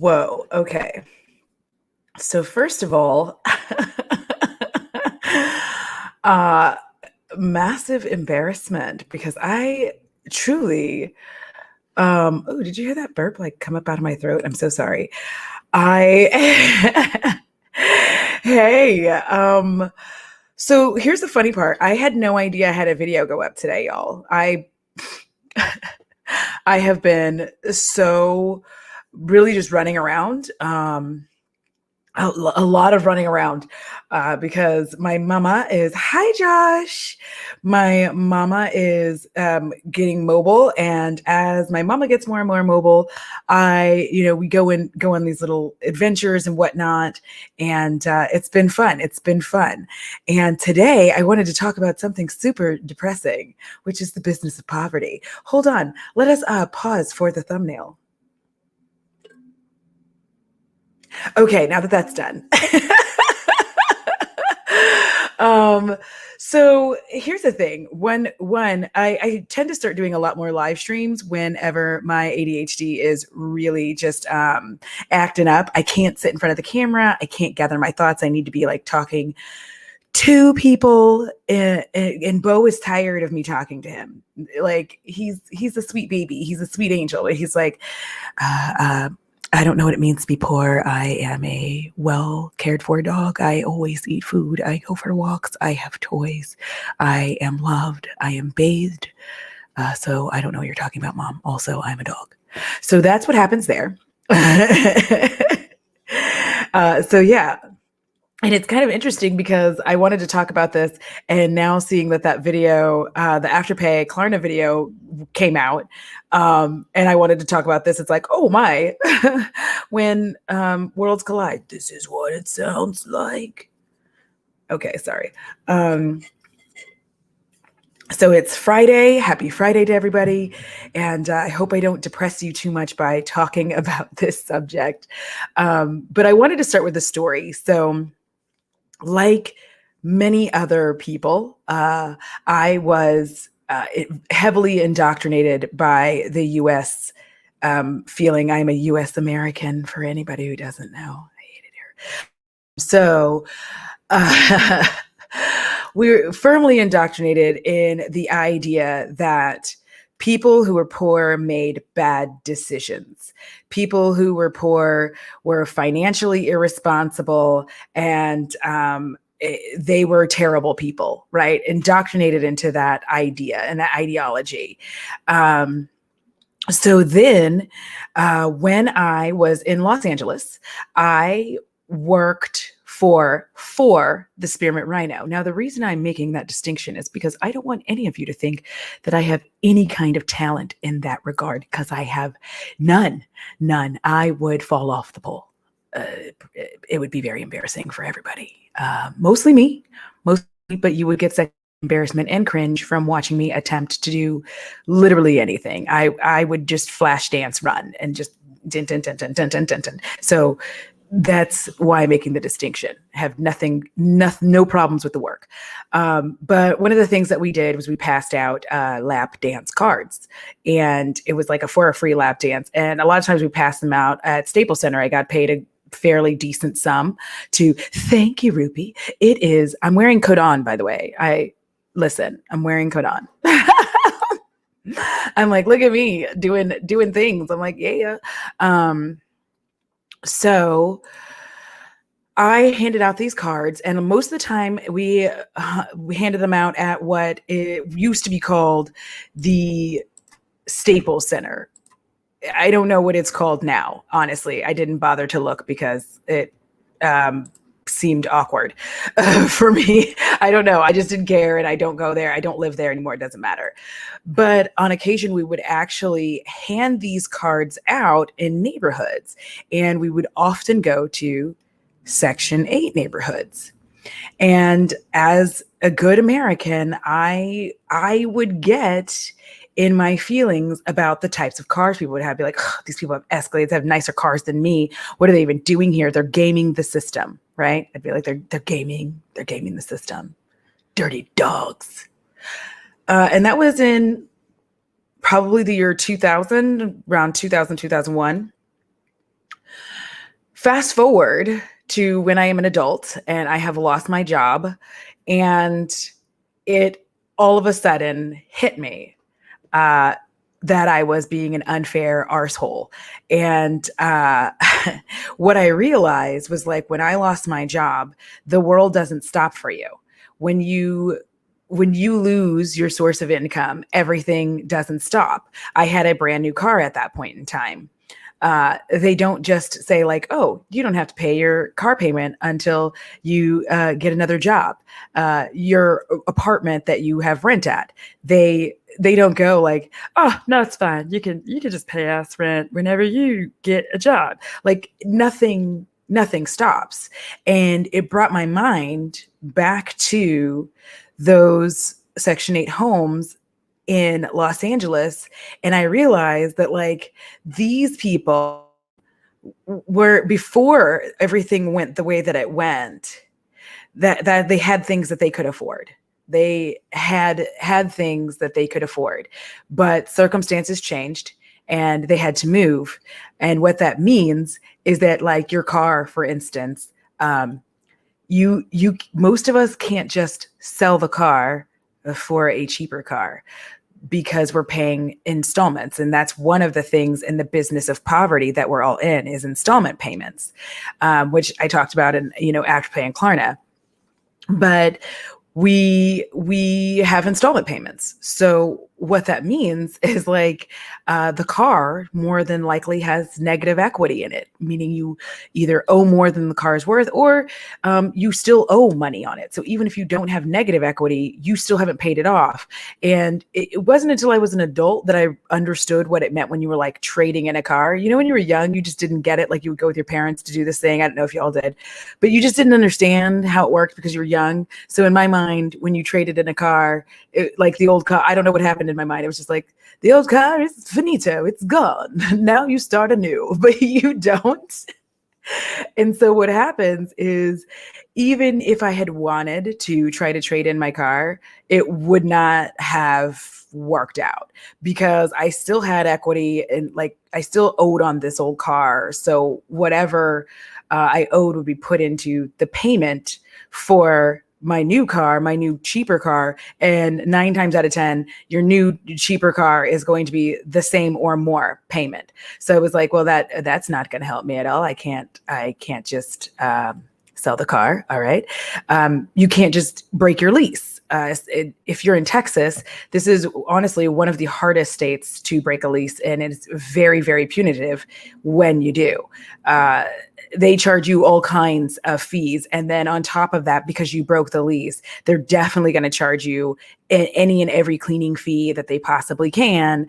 Whoa. Okay. So first of all, uh, massive embarrassment because I truly, oh, did you hear that burp like come up out of my throat? I'm so sorry. I, hey, so here's the funny part. I had no idea I had a video go up today, y'all. I have been so really just running around. A lot of running around because my mama is hi Josh. My mama is getting mobile, and as my mama gets more and more mobile, we go on these little adventures and whatnot, and it's been fun. It's been fun. And today I wanted to talk about something super depressing, which is the business of poverty. Hold on, let us pause for the thumbnail. Okay, now that that's done. um, so here's the thing. I tend to start doing a lot more live streams whenever my ADHD is really just acting up. I can't sit in front of the camera. I can't gather my thoughts. I need to be like talking to people, and Bo is tired of me talking to him. Like he's a sweet baby. He's a sweet angel. He's like, uh, uh, I don't know what it means to be poor. I am a well cared for dog. I always eat food. I go for walks. I have toys. I am loved. I am bathed. So I don't know what you're talking about, Mom. Also, I'm a dog. So that's what happens there. So yeah. And it's kind of interesting because I wanted to talk about this, and now seeing that video, the Afterpay Klarna video came out, and I wanted to talk about this. It's like, oh my, when worlds collide, this is what it sounds like. Okay, sorry. So it's Friday. Happy Friday to everybody. And I hope I don't depress you too much by talking about this subject. But I wanted to start with a story. So, like many other people, I was heavily indoctrinated by the U.S. Feeling I'm a U.S. American. For anybody who doesn't know, I hate it here. So we're firmly indoctrinated in the idea that people who were poor made bad decisions. People who were poor were financially irresponsible, and they were terrible people, right? Indoctrinated into that idea and that ideology. So then, when I was in Los Angeles, I worked for the Spearmint Rhino. Now, the reason I'm making that distinction is because I don't want any of you to think that I have any kind of talent in that regard, because I have none. I would fall off the pole. It would be very embarrassing for everybody. Mostly me, but you would get second embarrassment and cringe from watching me attempt to do literally anything. I would just flash dance, run, and just din, din, din, din, din, din, din, din. So that's why I'm making the distinction. Have no problems with the work. But one of the things that we did was we passed out lap dance cards, and it was like for a free lap dance. And a lot of times we passed them out at Staples Center. I got paid a fairly decent sum to thank you, Rupi. I'm wearing Kodan, by the way. I'm wearing Kodan. I'm like, look at me doing things. I'm like, yeah. So I handed out these cards, and most of the time we handed them out at what it used to be called the Staples Center. I don't know what it's called now. Honestly, I didn't bother to look because it seemed awkward for me. I don't know. I just didn't care, and I don't go there. I don't live there anymore. It doesn't matter. But on occasion, we would actually hand these cards out in neighborhoods, and we would often go to Section 8 neighborhoods. And as a good American, I would get in my feelings about the types of cars people would have. Be like, these people have Escalades, have nicer cars than me. What are they even doing here? They're gaming the system, right? I'd be like, they're gaming the system. Dirty dogs. And that was in probably the year 2000, around 2000, 2001. Fast forward to when I am an adult and I have lost my job, and it all of a sudden hit me uh, that I was being an unfair arsehole. And what I realized was, like, when I lost my job, the world doesn't stop for you. When you lose your source of income, everything doesn't stop. I had a brand new car at that point in time. They don't just say, like, oh, you don't have to pay your car payment until you get another job. Your apartment that you have rent at, they don't go like, oh, no, it's fine. You can just pay us rent whenever you get a job. Like, nothing stops. And it brought my mind back to those Section 8 homes in Los Angeles. And I realized that, like, these people were, before everything went the way that it went, that they had things that they could afford. They had things that they could afford, but circumstances changed and they had to move. And what that means is that, like, your car, for instance, you most of us can't just sell the car for a cheaper car, because we're paying installments. And that's one of the things in the business of poverty that we're all in, is installment payments, which I talked about in, Afterpay and Klarna. But we have installment payments. So what that means is, like, the car more than likely has negative equity in it, meaning you either owe more than the car is worth, or you still owe money on it. So even if you don't have negative equity, you still haven't paid it off. And it wasn't until I was an adult that I understood what it meant when you were, like, trading in a car. When you were young, you just didn't get it. Like, you would go with your parents to do this thing. I don't know if y'all did, but you just didn't understand how it worked because you were young. So in my mind, when you traded in a car, like the old car, I don't know what happened in my mind. It was just like, the old car is finito, it's gone. Now you start anew, but you don't. And so what happens is, even if I had wanted to try to trade in my car, it would not have worked out, because I still had equity and, like, I still owed on this old car. So whatever I owed would be put into the payment for my new car, my new cheaper car. And 9 times out of 10, your new cheaper car is going to be the same or more payment. So it was like, well, that's not going to help me at all. I can't just sell the car. All right. You can't just break your lease. If you're in Texas, this is honestly one of the hardest states to break a lease, and it's very, very punitive when you do. They charge you all kinds of fees. And then on top of that, because you broke the lease, they're definitely going to charge you any and every cleaning fee that they possibly can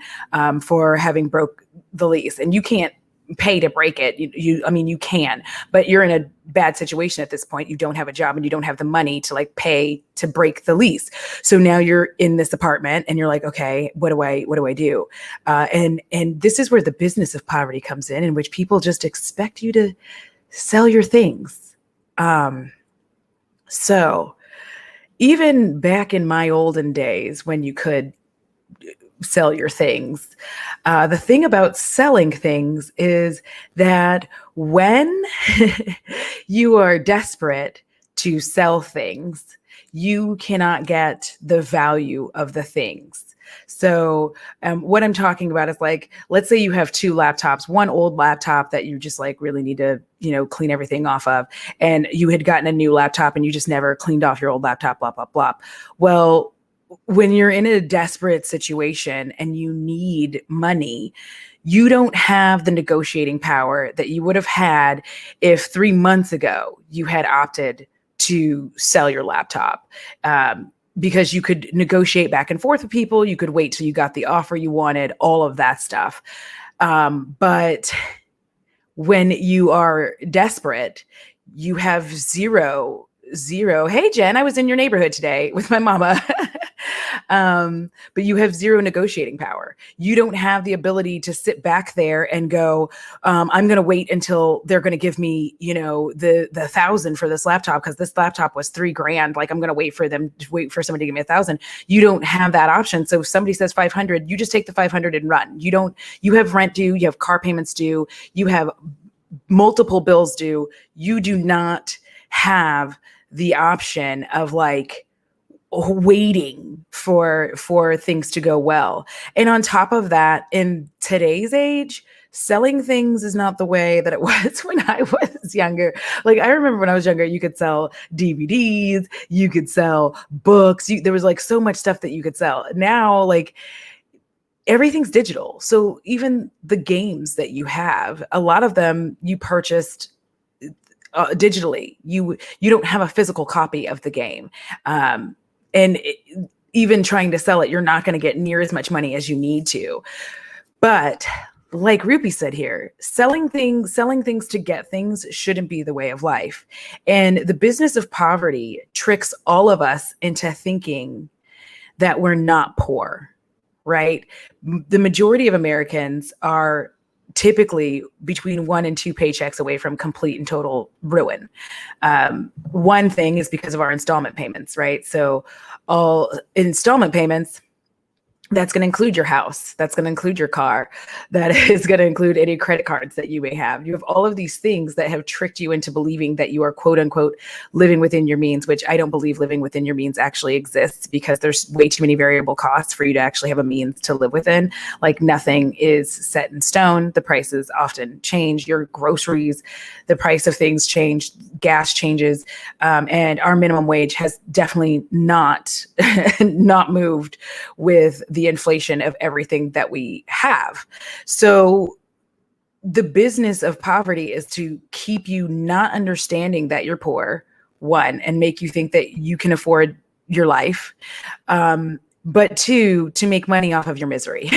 for having broke the lease. And you can't pay to break it. You can, but you're in a bad situation at this point. You don't have a job and you don't have the money to, like, pay to break the lease. So now you're in this apartment and you're like, okay, what do I do? And this is where the business of poverty comes in which people just expect you to sell your things. So even back in my olden days, when you could sell your things, the thing about selling things is that when you are desperate to sell things, you cannot get the value of the things. So what I'm talking about is, like, let's say you have 2 laptops, one old laptop that you just, like, really need to, clean everything off of, and you had gotten a new laptop and you just never cleaned off your old laptop, blah, blah, blah. Well, when you're in a desperate situation and you need money, you don't have the negotiating power that you would have had if 3 months ago you had opted to sell your laptop. Because you could negotiate back and forth with people. You could wait till you got the offer you wanted, all of that stuff. But when you are desperate, you have zero. Hey, Jen, I was in your neighborhood today with my mama. But you have zero negotiating power. You don't have the ability to sit back there and go, I'm going to wait until they're going to give me, the 1,000 for this laptop, because this laptop was $3,000. Like, I'm going to wait for somebody to give me 1,000. You don't have that option. So if somebody says 500, you just take the 500 and run. You have rent due, you have car payments due, you have multiple bills due, you do not have the option of like waiting for things to go well. And on top of that, in today's age, selling things is not the way that it was when I was younger. Like I remember when I was younger, you could sell DVDs, you could sell books, there was like so much stuff that you could sell. Now, like everything's digital. So even the games that you have, a lot of them you purchased digitally. You don't have a physical copy of the game. And even trying to sell it, you're not going to get near as much money as you need to. But like Rupi said here, selling things to get things shouldn't be the way of life. And the business of poverty tricks all of us into thinking that we're not poor, right? The majority of Americans are typically between 1 and 2 paychecks away from complete and total ruin. One thing is because of our installment payments, right? So all installment payments, that's going to include your house. That's going to include your car. That is going to include any credit cards that you may have. You have all of these things that have tricked you into believing that you are quote unquote living within your means, which I don't believe living within your means actually exists, because there's way too many variable costs for you to actually have a means to live within. Like nothing is set in stone. The prices often change. Your groceries, the price of things change, gas changes, and our minimum wage has definitely not moved with the inflation of everything that we have. So the business of poverty is to keep you not understanding that you're poor, one, and make you think that you can afford your life, but two, to make money off of your misery.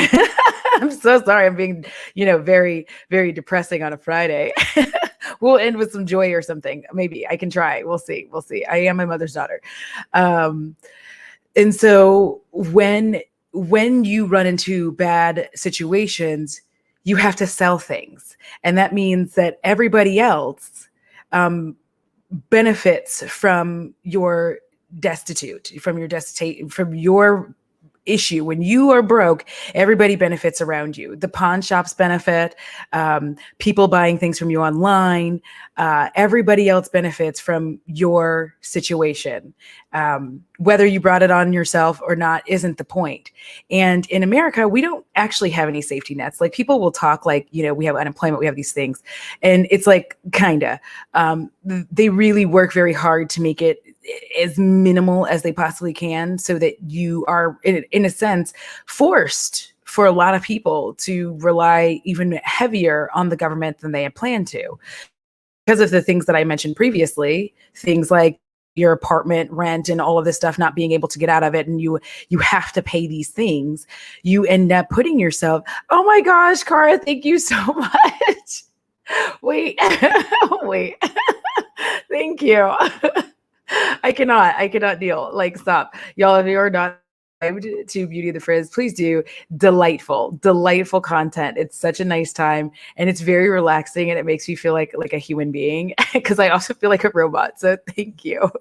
I'm so sorry. I'm being, very, very depressing on a Friday. We'll end with some joy or something. Maybe I can try. We'll see. I am my mother's daughter. And so when you run into bad situations, you have to sell things. And that means that everybody else benefits from your from your issue. When you are broke, everybody benefits around you. The pawn shops benefit, people buying things from you online, everybody else benefits from your situation. Whether you brought it on yourself or not isn't the point. And in America, we don't actually have any safety nets. Like people will talk like, we have unemployment, we have these things. And it's like, kinda, they really work very hard to make it as minimal as they possibly can, so that you are in a sense forced for a lot of people to rely even heavier on the government than they had planned to, because of the things that I mentioned previously, things like your apartment rent and all of this stuff, not being able to get out of it. And you have to pay these things. You end up putting yourself, oh my gosh, Cara, thank you so much. Wait, wait, thank you. I cannot deal. Like, stop. Y'all, if you're not to Beauty of the Frizz, please do. Delightful content. It's such a nice time, and it's very relaxing, and it makes you feel like a human being, because I also feel like a robot. So thank you.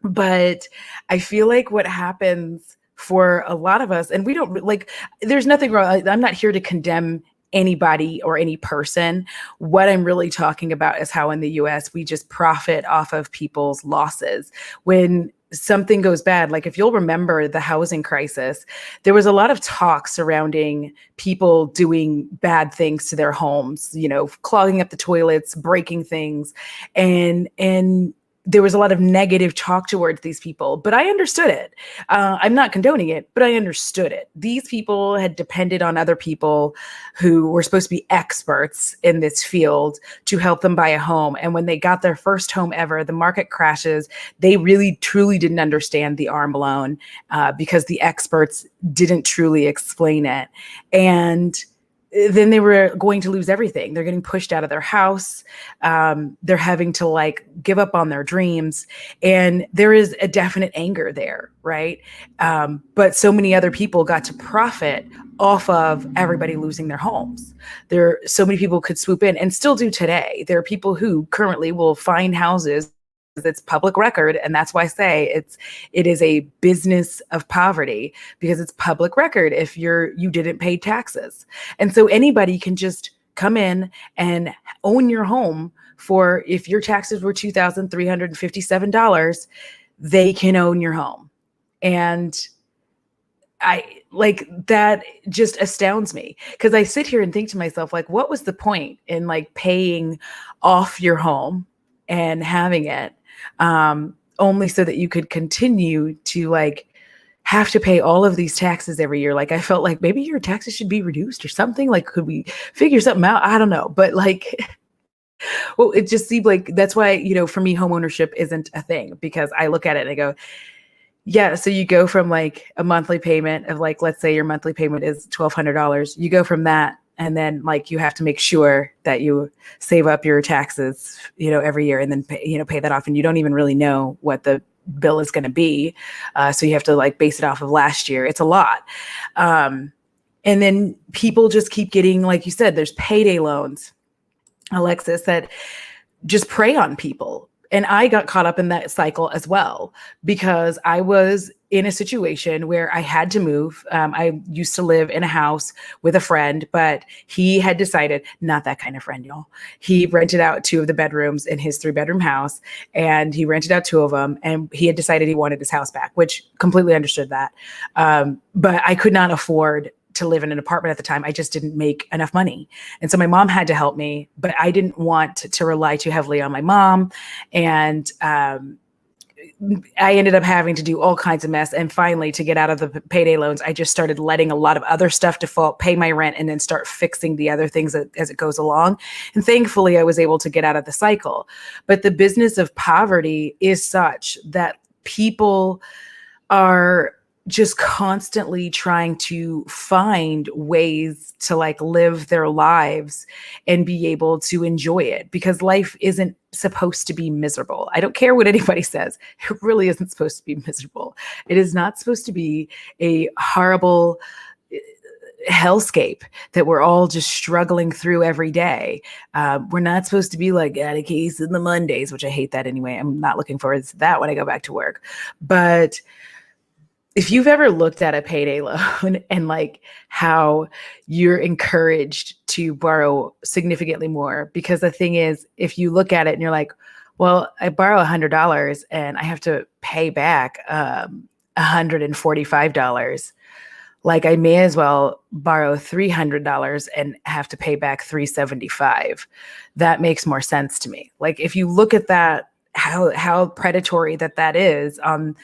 But I feel like what happens for a lot of us, and we don't there's nothing wrong. I'm not here to condemn anybody or any person. What I'm really talking about is how in the US we just profit off of people's losses. When something goes bad, like if you'll remember the housing crisis, there was a lot of talk surrounding people doing bad things to their homes, clogging up the toilets, breaking things, and there was a lot of negative talk towards these people, but I understood it. I'm not condoning it, but I understood it. These people had depended on other people who were supposed to be experts in this field to help them buy a home. And when they got their first home ever, the market crashes. They really, truly didn't understand the ARM loan because the experts didn't truly explain it. And then they were going to lose everything. They're getting pushed out of their house. They're having to give up on their dreams. And there is a definite anger there, right? But so many other people got to profit off of everybody losing their homes. So many people could swoop in, and still do today. There are people who currently will find houses. It's public record, and that's why I say it is a business of poverty, because it's public record if you didn't pay taxes. And so anybody can just come in and own your home for, if your taxes were $2,357, they can own your home. And I like that just astounds me, because I sit here and think to myself, like, what was the point in like paying off your home and having it only so that you could continue to like have to pay all of these taxes every year? Like, I felt like maybe your taxes should be reduced or something. Like, could we figure something out? I don't know. But like, well, it just seemed like that's why, for me, home ownership isn't a thing, because I look at it and I go, yeah, so you go from like a monthly payment of like, let's say your monthly payment is $1,200. You go from that, and then like you have to make sure that you save up your taxes, every year, and then pay that off. And you don't even really know what the bill is going to be. So you have to like base it off of last year. It's a lot. And then people just keep getting, like you said, there's payday loans, Alexis, that just prey on people. And I got caught up in that cycle as well, because I was in a situation where I had to move. I used to live in a house with a friend, but he had decided, not that kind of friend, y'all. He rented out 2 of the bedrooms in his 3-bedroom house, and he rented out 2 of them. And he had decided he wanted his house back, which completely understood that. But I could not afford to live in an apartment at the time. I just didn't make enough money. And so my mom had to help me, but I didn't want to rely too heavily on my mom. And I ended up having to do all kinds of mess. And finally, to get out of the payday loans, I just started letting a lot of other stuff default, pay my rent, and then start fixing the other things as it goes along. And thankfully, I was able to get out of the cycle. But the business of poverty is such that people are just constantly trying to find ways to like live their lives and be able to enjoy it, because life isn't supposed to be miserable. I don't care what anybody says. It really isn't supposed to be miserable. It is not supposed to be a horrible hellscape that we're all just struggling through every day. We're not supposed to be like got a case in the Mondays, which I hate that anyway. I'm not looking forward to that when I go back to work. But if you've ever looked at a payday loan and like how you're encouraged to borrow significantly more, because the thing is, if you look at it and you're like, well, I borrow $100 and I have to pay back $145. Like, I may as well borrow $300 and have to pay back $375. That makes more sense to me. Like, if you look at that, how predatory that is on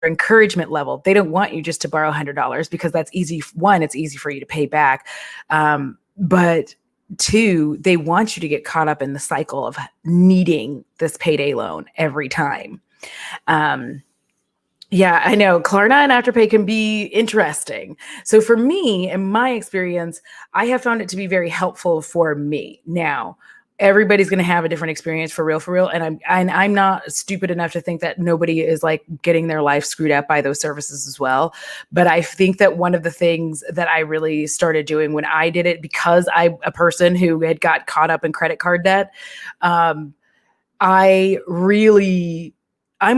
encouragement level. They don't want you just to borrow $100, because that's easy. One, it's easy for you to pay back. But 2, they want you to get caught up in the cycle of needing this payday loan every time. Yeah, I know. Klarna and Afterpay can be interesting. So for me, in my experience, I have found it to be very helpful for me. Now, everybody's going to have a different experience, for real. And I'm not stupid enough to think that nobody is like getting their life screwed up by those services as well. But I think that one of the things that I really started doing when I did it, because I'm a person who had got caught up in credit card debt, I'm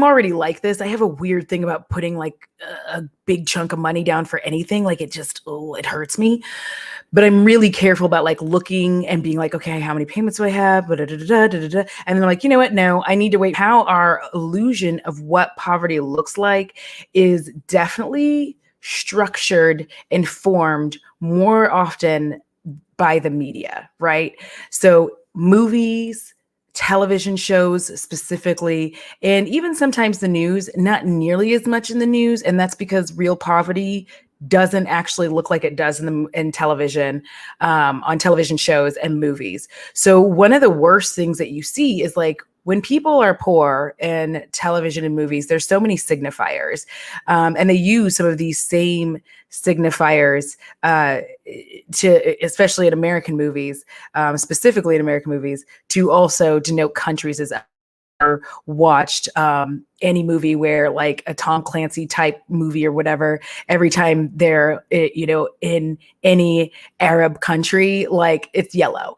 already like this. I have a weird thing about putting like a big chunk of money down for anything. Like, it just, it hurts me. But I'm really careful about like looking and being like, okay, how many payments do I have? And then I'm like, you know what? No, I need to wait. How our illusion of what poverty looks like is definitely structured and formed more often by the media, right? So movies, television shows specifically, and even sometimes the news, not nearly as much in the news. And that's because real poverty doesn't actually look like it does in television, on television shows and movies. So one of the worst things that you see is like, when people are poor in television and movies, there's so many signifiers, and they use some of these same signifiers to, especially in American movies, specifically in American movies, to also denote countries as watched any movie where like a Tom Clancy type movie or whatever, every time they're, in any Arab country, like it's yellow,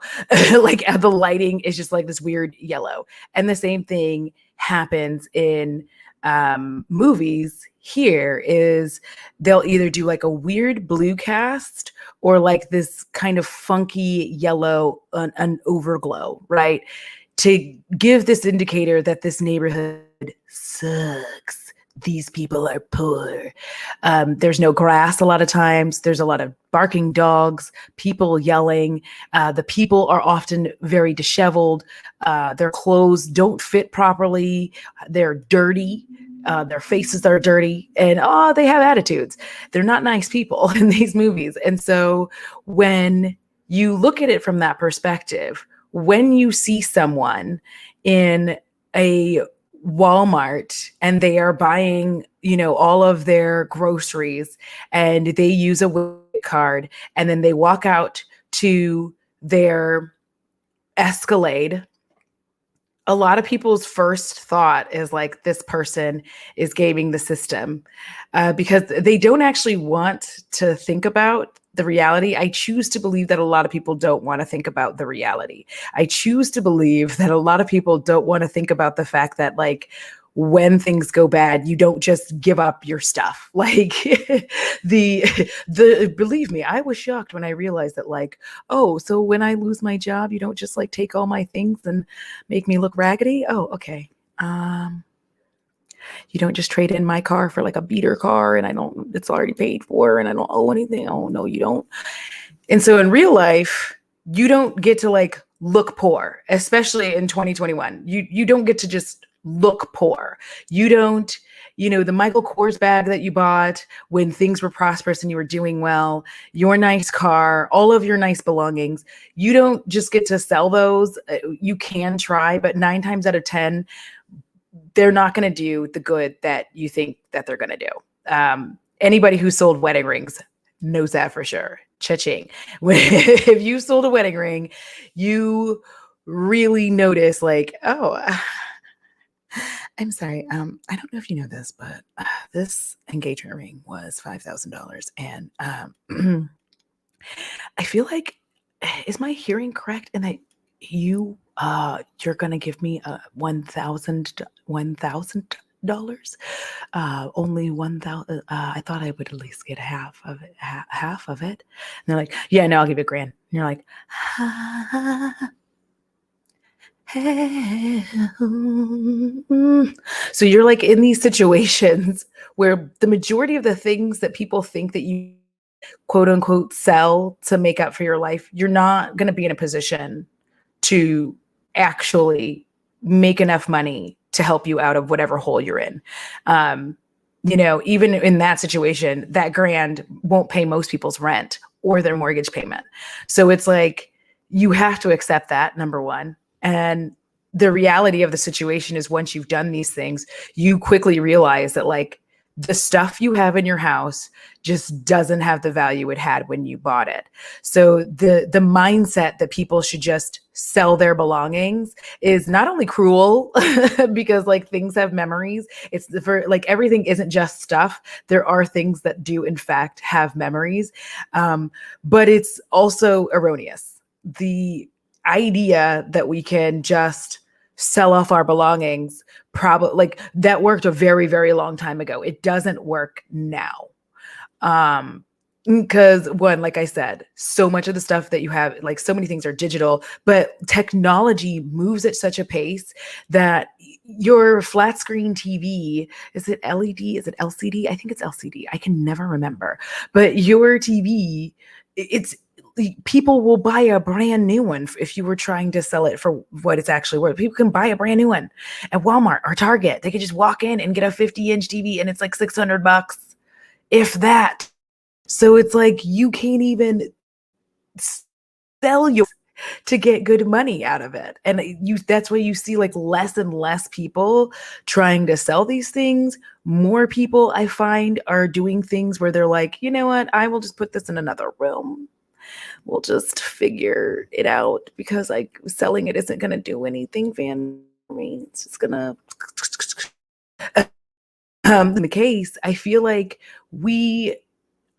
like the lighting is just like this weird yellow. And the same thing happens in movies here is they'll either do like a weird blue cast or like this kind of funky yellow, an overglow, right? To give this indicator that this neighborhood sucks. These people are poor. There's no grass a lot of times. There's a lot of barking dogs, people yelling. The people are often very disheveled. Their clothes don't fit properly. They're dirty. Their faces are dirty, and they have attitudes. They're not nice people in these movies. And so when you look at it from that perspective, when you see someone in a Walmart and they are buying, all of their groceries and they use a card and then they walk out to their Escalade, a lot of people's first thought is like, this person is gaming the system, because they don't actually want to think about the reality. I choose to believe that a lot of people don't want to think about the reality. I choose to believe that a lot of people don't want to think about the fact that, like, when things go bad, you don't just give up your stuff. Like the believe me, I was shocked when I realized that, like, oh, so when I lose my job, you don't just like take all my things and make me look raggedy. Oh, okay. You don't just trade in my car for like a beater car and it's already paid for and I don't owe anything. Oh no, you don't. And so in real life, you don't get to like look poor, especially in 2021. You don't get to just look poor. You don't, the Michael Kors bag that you bought when things were prosperous and you were doing well, your nice car, all of your nice belongings, you don't just get to sell those. You can try, but 9 times out of 10, they're not going to do the good that you think that they're going to do. Anybody who sold wedding rings knows that for sure. Cha-ching. If you sold a wedding ring, you really notice, like, oh, I'm sorry. I don't know if you know this, but this engagement ring was $5,000. And I feel like, is my hearing correct in that you're gonna give me $1,000? Only 1,000. I thought I would at least get half of it. Half of it. And they're like, yeah, no, I'll give you $1,000. And you're like, so you're like in these situations where the majority of the things that people think that you quote unquote sell to make up for your life, you're not going to be in a position to actually make enough money to help you out of whatever hole you're in. Even in that situation, that $1,000 won't pay most people's rent or their mortgage payment. So it's like, you have to accept that, number one. And the reality of the situation is, once you've done these things, you quickly realize that, like, the stuff you have in your house just doesn't have the value it had when you bought it. So the mindset that people should just sell their belongings is not only cruel because, like, things have memories. It's for, like, everything isn't just stuff. There are things that do in fact have memories. But it's also erroneous. The idea that we can just sell off our belongings, probably, like, that worked a very, very long time ago. It doesn't work now. Because one, like I said, so much of the stuff that you have, like, so many things are digital, but technology moves at such a pace that your flat screen TV, is it LED? Is it LCD? I think it's LCD. I can never remember. But your TV, people will buy a brand new one if you were trying to sell it for what it's actually worth. People can buy a brand new one at Walmart or Target. They could just walk in and get a 50-inch TV and it's like $600, if that. So it's like, you can't even sell your to get good money out of it. And that's why you see, like, less and less people trying to sell these things. More people, I find, are doing things where they're like, you know what, I will just put this in another room. We'll just figure it out, because, like, selling it isn't going to do anything for me. It's just going to in the case, I feel like we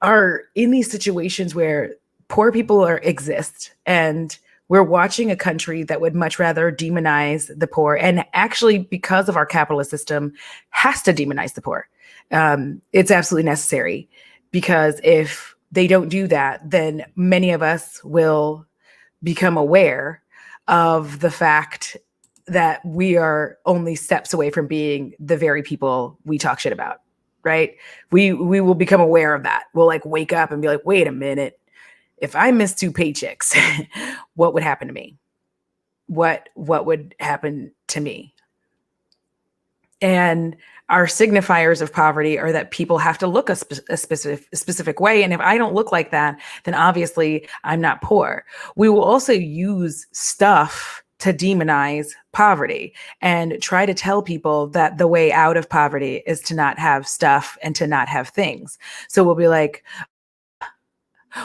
are in these situations where poor people exist, and We're watching a country that would much rather demonize the poor, and actually, because of our capitalist system, has to demonize the poor. It's absolutely necessary, because if they don't do that, then many of us will become aware of the fact that we are only steps away from being the very people we talk shit about, right? We will become aware of that. We'll like wake up and be like, wait a minute, if I miss 2 paychecks, what would happen to me? What would happen to me? And our signifiers of poverty are that people have to look a specific way. And if I don't look like that, then obviously I'm not poor. We will also use stuff to demonize poverty and try to tell people that the way out of poverty is to not have stuff and to not have things. So we'll be like,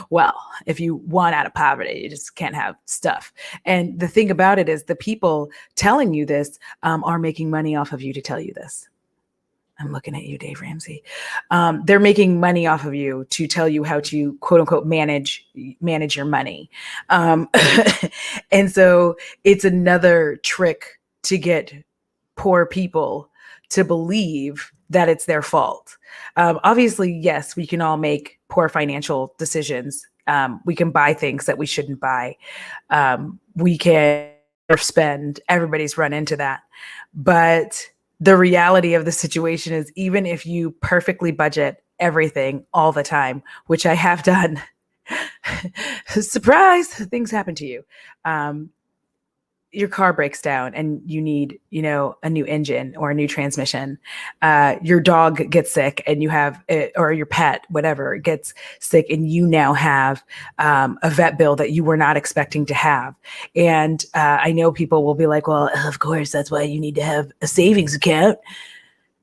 well, if you want out of poverty, you just can't have stuff. And the thing about it is the people telling you this are making money off of you to tell you this. I'm looking at you, Dave Ramsey. They're making money off of you to tell you how to quote unquote manage your money. And so it's another trick to get poor people to believe that it's their fault. Obviously, yes, we can all make poor financial decisions. We can buy things that we shouldn't buy. We can spend. Everybody's run into that. But the reality of the situation is, even if you perfectly budget everything all the time, which I have done, surprise, things happen to you. Your car breaks down and you need, a new engine or a new transmission. Your dog gets sick and you have, or your pet, whatever, gets sick, and you now have a vet bill that you were not expecting to have. And I know people will be like, well, of course, that's why you need to have a savings account.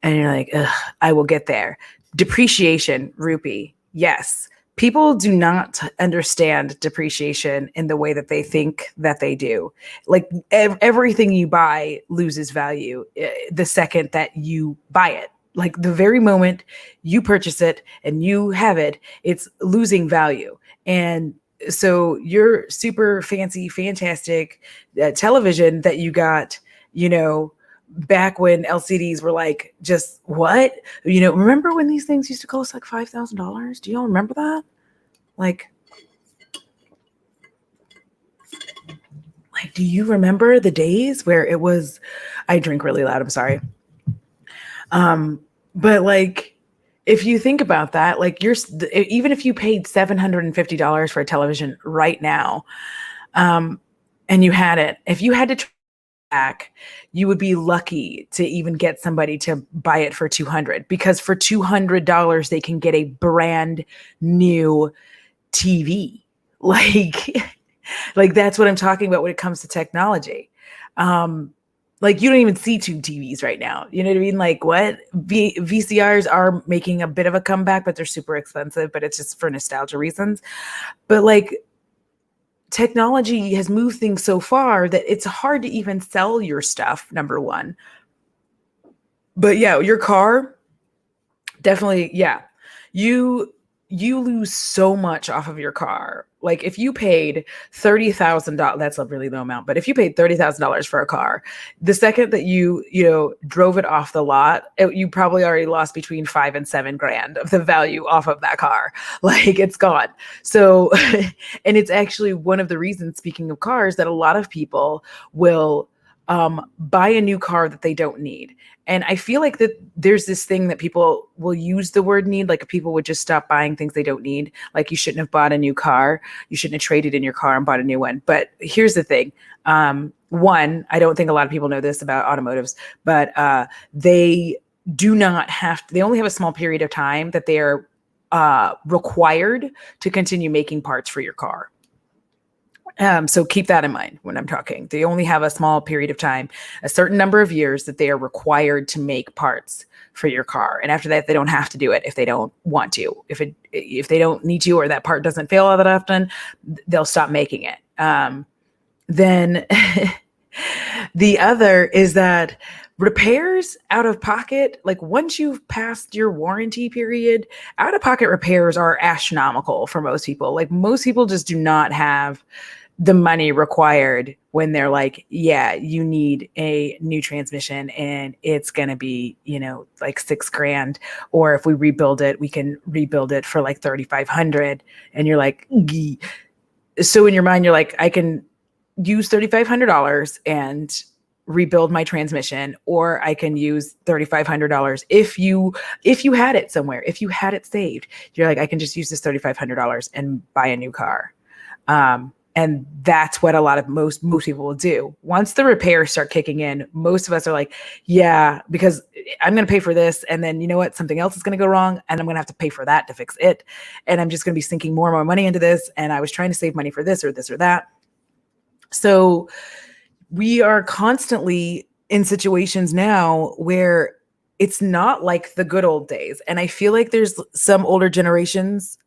And you're like, I will get there. Depreciation, rupee. Yes. People do not understand depreciation in the way that they think that they do. Like everything you buy loses value the second that you buy it. Like the very moment you purchase it and you have it, it's losing value. And so your super fancy, fantastic television that you got, back when LCDs were like, just what? Remember when these things used to cost like $5,000? Do y'all remember that? Like, do you remember the days where it was, I drink really loud, I'm sorry. But like, if you think about that, like even if you paid $750 for a television right now, and you had it, if you had to back, you would be lucky to even get somebody to buy it for $200, because for $200 they can get a brand new TV. Like that's what I'm talking about when it comes to technology. Like you don't even see tube TVs right now. You know what I mean? Like what? VCRs are making a bit of a comeback, but they're super expensive, but it's just for nostalgia reasons. But like, technology has moved things so far that it's hard to even sell your stuff, number one. But yeah, your car, definitely, yeah. You lose so much off of your car. Like if you paid $30,000, that's a really low amount, but if you paid $30,000 for a car, the second that you drove it off the lot, you probably already lost between $5,000 and $7,000 of the value off of that car. Like it's gone. So, and it's actually one of the reasons, speaking of cars, that a lot of people will buy a new car that they don't need. And I feel like that there's this thing that people will use the word need, like if people would just stop buying things they don't need, like you shouldn't have bought a new car. You shouldn't have traded in your car and bought a new one. But here's the thing. One, I don't think a lot of people know this about automotives, but they do not have to, they only have a small period of time that they are required to continue making parts for your car. So keep that in mind when I'm talking. They only have a small period of time, a certain number of years that they are required to make parts for your car. And after that, they don't have to do it if they don't want to. If they don't need to, or that part doesn't fail all that often, they'll stop making it. Then the other is that repairs out of pocket, like once you've passed your warranty period, out of pocket repairs are astronomical for most people. Like most people just do not have the money required when they're like, yeah, you need a new transmission and it's going to be, like $6,000. Or if we rebuild it, we can rebuild it for like 3,500. And you're like, Gee. So in your mind, you're like, I can use $3,500 and rebuild my transmission, or I can use $3,500 if you had it somewhere, if you had it saved. You're like, I can just use this $3,500 and buy a new car. And that's what a lot of most people will do. Once the repairs start kicking in, most of us are like, yeah, because I'm going to pay for this. And then you know what? Something else is going to go wrong. And I'm going to have to pay for that to fix it. And I'm just going to be sinking more and more money into this. And I was trying to save money for this or this or that. So we are constantly in situations now where it's not like the good old days. And I feel like there's some older generations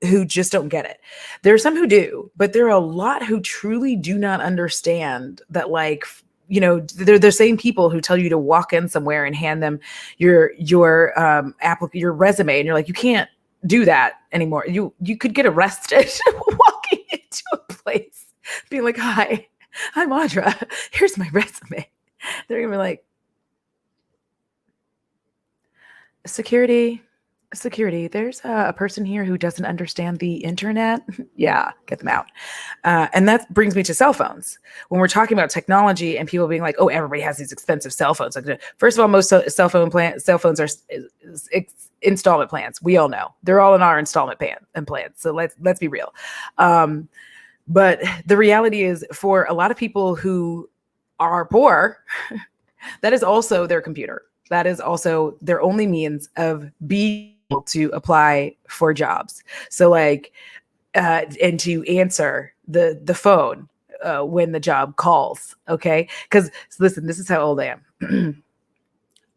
who just don't get it. There are some who do, but there are a lot who truly do not understand that, like, they're the same people who tell you to walk in somewhere and hand them your resume. And you're like, you can't do that anymore. You could get arrested walking into a place being like, hi, I'm Audra. Here's my resume. They're gonna be like, security, there's a person here who doesn't understand the internet. Yeah, get them out. And that brings me to cell phones. When we're talking about technology and people being like, oh, everybody has these expensive cell phones. Like, first of all, most cell phones are installment plans. We all know they're all in our installment plans. So let's be real. But the reality is, for a lot of people who are poor, that is also their computer. That is also their only means of being able to apply for jobs. So like, and to answer the phone when the job calls. Okay. Because listen, this is how old I am.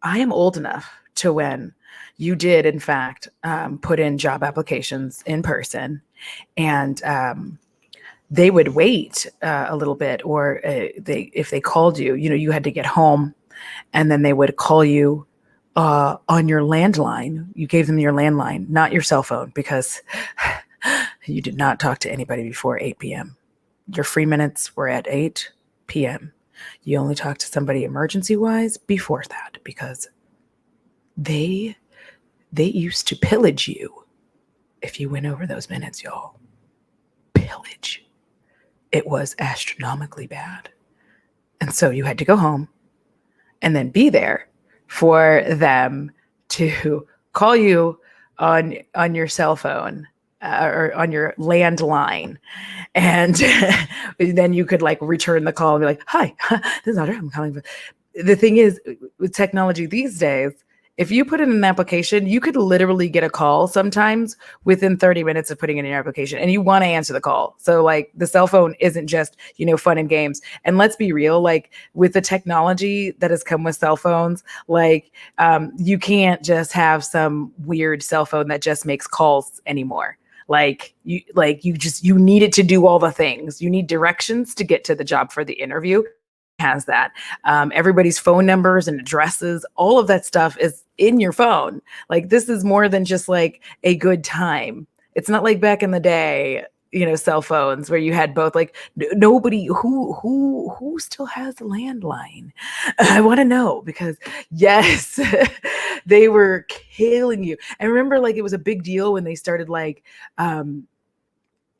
I am old enough to when you did, in fact, put in job applications in person, and they would wait a little bit, or if they called you, you had to get home, and then they would call you on your landline. You gave them your landline, not your cell phone, because you did not talk to anybody before 8 p.m. Your free minutes were at 8 p.m. You only talked to somebody emergency-wise before that, because they used to pillage you if you went over those minutes, y'all. Pillage. It was astronomically bad. And so you had to go home and then be there for them to call you on your cell phone or on your landline. And then you could like return the call and be like, hi, this is Audra, I'm calling. The thing is, with technology these days, if you put in an application, you could literally get a call sometimes within 30 minutes of putting in your application, and you want to answer the call. So like, the cell phone isn't just, fun and games. And let's be real, like, with the technology that has come with cell phones, like, you can't just have some weird cell phone that just makes calls anymore. You need it to do all the things. You need directions to get to the job for the interview. Has that. Everybody's phone numbers and addresses, all of that stuff is in your phone. Like, this is more than just like a good time. It's not like back in the day, cell phones where you had both. Like, nobody who still has a landline. I want to know, because yes, they were killing you. I remember, like, it was a big deal when they started like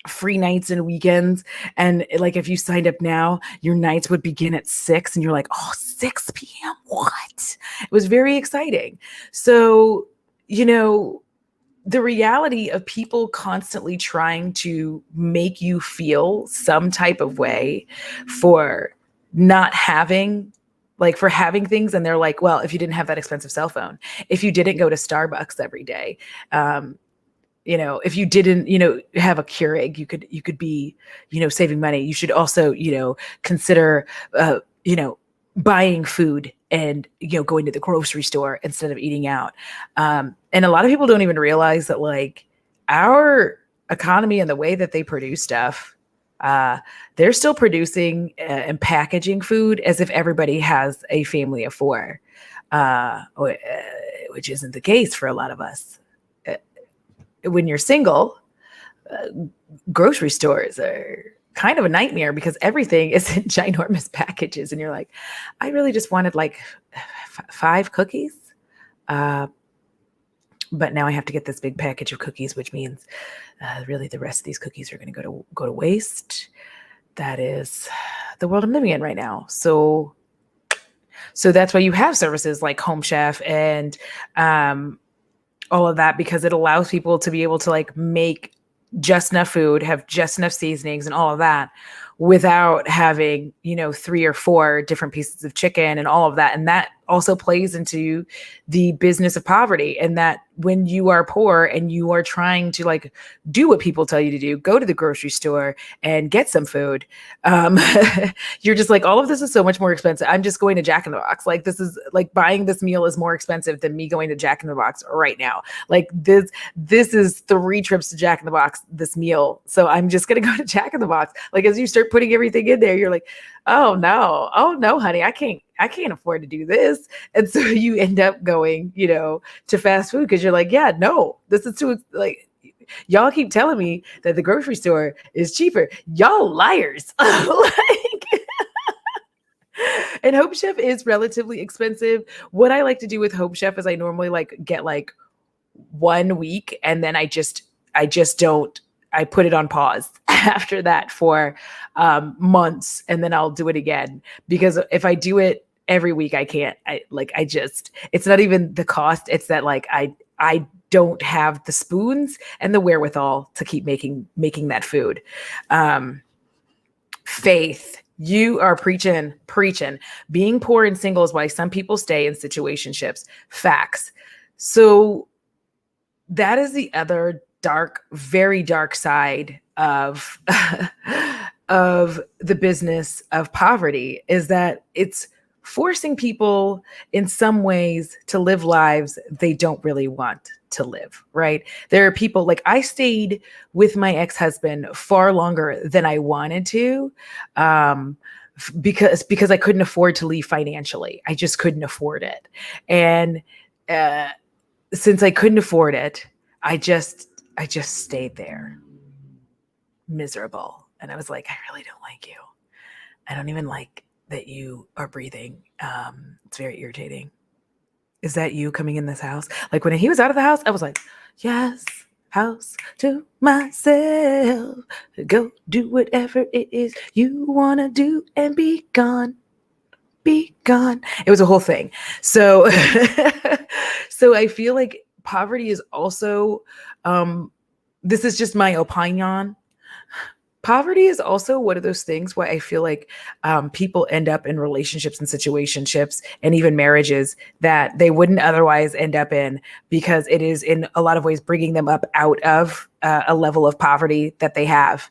free nights and weekends, and like, if you signed up now, your nights would begin at 6, and you're like, oh, 6 p.m. What? It was very exciting. So the reality of people constantly trying to make you feel some type of way for not having, like, for having things, and they're like, well, if you didn't have that expensive cell phone, if you didn't go to Starbucks every day, if you didn't, have a Keurig, you could be, saving money. You should also, consider, buying food and, going to the grocery store instead of eating out. And a lot of people don't even realize that, like, our economy and the way that they produce stuff, they're still producing and packaging food as if everybody has a family of 4, which isn't the case for a lot of us. When you're single, grocery stores are kind of a nightmare because everything is in ginormous packages. And you're like, I really just wanted like 5 cookies. Uh, but now I have to get this big package of cookies, which means really the rest of these cookies are going to go to waste. That is the world I'm living in right now. So that's why you have services like Home Chef and all of that, because it allows people to be able to like make just enough food, have just enough seasonings and all of that without having, 3 or 4 different pieces of chicken and all of that. And that also plays into the business of poverty. And that when you are poor and you are trying to like do what people tell you to do, go to the grocery store and get some food, you're just like, all of this is so much more expensive. I'm just going to Jack in the Box. Like, this is like buying this meal is more expensive than me going to Jack in the Box right now. Like this is 3 trips to Jack in the Box, this meal. So I'm just going to go to Jack in the Box. Like, as you start putting everything in there, you're like, oh no, honey, I can't afford to do this. And so you end up going, to fast food because you're like, yeah, no, this is too, like, y'all keep telling me that the grocery store is cheaper. Y'all liars. Like, and Home Chef is relatively expensive. What I like to do with Home Chef is I normally like get like 1 week and then I just don't, I put it on pause after that for months, and then I'll do it again. Because if I do it every week, I can't. It's not even the cost. It's that like I don't have the spoons and the wherewithal to keep making that food. Faith, you are preaching. Being poor and single is why some people stay in situationships. Facts. So that is the other very dark side of of the business of poverty, is that it's forcing people in some ways to live lives they don't really want to live, right? There are people like, I stayed with my ex-husband far longer than I wanted to, because I couldn't afford to leave financially. I just couldn't afford it. And since I couldn't afford it, I just stayed there, miserable. And I was like, I really don't like you. I don't even like that you are breathing. It's very irritating. Is that you coming in this house? Like, when he was out of the house, I was like, yes, house to myself. Go do whatever it is you want to do and be gone. Be gone. It was a whole thing. So, so I feel like poverty is also, this is just my opinion. Poverty is also one of those things where I feel like people end up in relationships and situationships and even marriages that they wouldn't otherwise end up in, because it is in a lot of ways bringing them up out of a level of poverty that they have.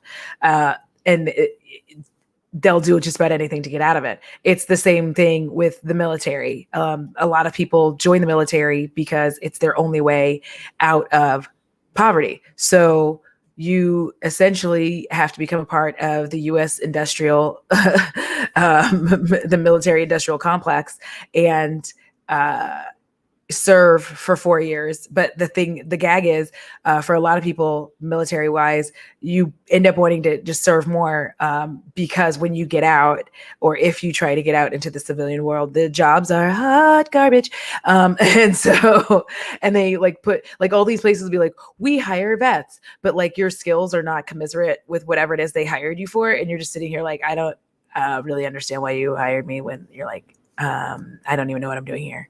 They'll do just about anything to get out of it. It's the same thing with the military. A lot of people join the military because it's their only way out of poverty. So you essentially have to become a part of the U.S. industrial, the military industrial complex, and serve for 4 years. But the gag is, for a lot of people, military wise, you end up wanting to just serve more, because when you get out, or if you try to get out into the civilian world, the jobs are hot garbage. And so, and they like put like all these places will be like, we hire vets, but like your skills are not commensurate with whatever it is they hired you for. And you're just sitting here like, I don't really understand why you hired me, when you're like, I don't even know what I'm doing here.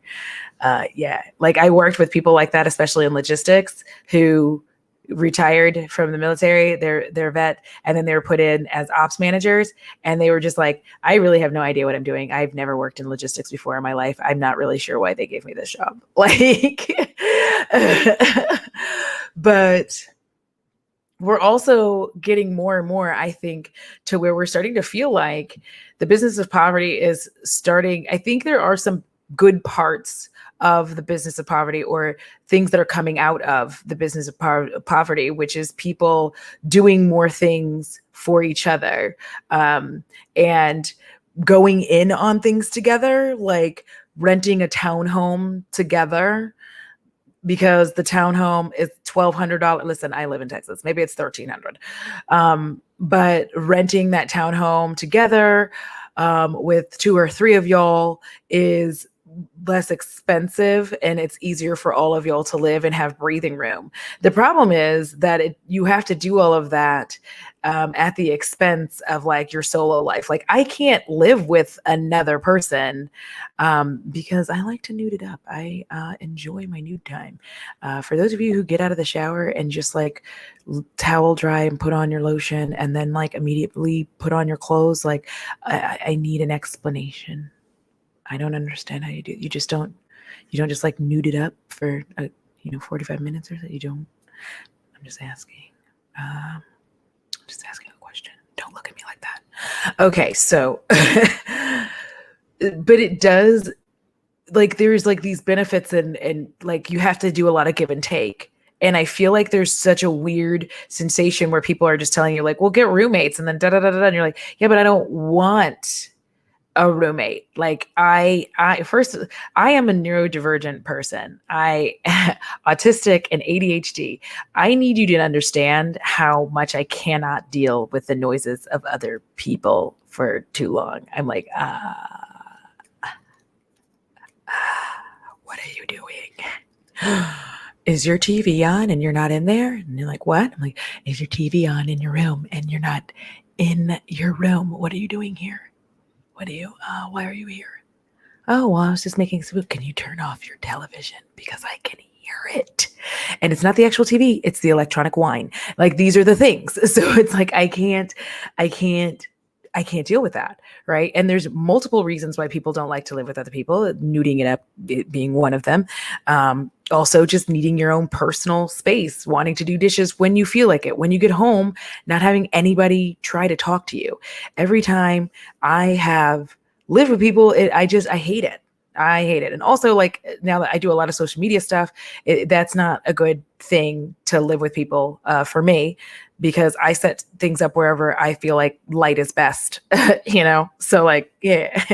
Yeah. Like, I worked with people like that, especially in logistics, who retired from the military, they're vet, and then they were put in as ops managers. And they were just like, I really have no idea what I'm doing. I've never worked in logistics before in my life. I'm not really sure why they gave me this job. Like, but we're also getting more and more, I think, to where we're starting to feel like the business of poverty is starting. I think there are some good parts of the business of poverty, or things that are coming out of the business of poverty, which is people doing more things for each other, and going in on things together, like renting a townhome together. because the townhome is $1,200. Listen, I live in Texas. Maybe it's 1,300. But renting that townhome together with two or three of y'all is less expensive, and it's easier for all of y'all to live and have breathing room. The problem is that you have to do all of that at the expense of like your solo life. Like I can't live with another person because I like to nude it up. I enjoy my nude time. For those of you who get out of the shower and just like towel dry and put on your lotion and then like immediately put on your clothes, like I need an explanation. I don't understand how you do. You don't just like nude it up for 45 minutes or so. You don't. I'm just asking. Just asking a question. Don't look at me like that. Okay, so, but it does, like, there's like these benefits and like you have to do a lot of give and take. And I feel like there's such a weird sensation where people are just telling you like, well, get roommates and then da da da da. And you're like, yeah, but I don't want a roommate. Like I am a neurodivergent person. I autistic and ADHD. I need you to understand how much I cannot deal with the noises of other people for too long. I'm like, what are you doing? Is your TV on and you're not in there? And you're like, what? I'm like, is your TV on in your room and you're not in your room? What are you doing here? Why are you here? Oh, well, I was just making soup. Can you turn off your television? Because I can hear it. And it's not the actual TV, it's the electronic wine. Like these are the things. So it's like, I can't deal with that. Right. And there's multiple reasons why people don't like to live with other people, nuding it up being one of them. Also just needing your own personal space, wanting to do dishes when you feel like it, when you get home, not having anybody try to talk to you. Every time I have lived with people, I hate it. I hate it. And also like now that I do a lot of social media stuff, that's not a good thing to live with people for me, because I set things up wherever I feel like light is best, So like, yeah.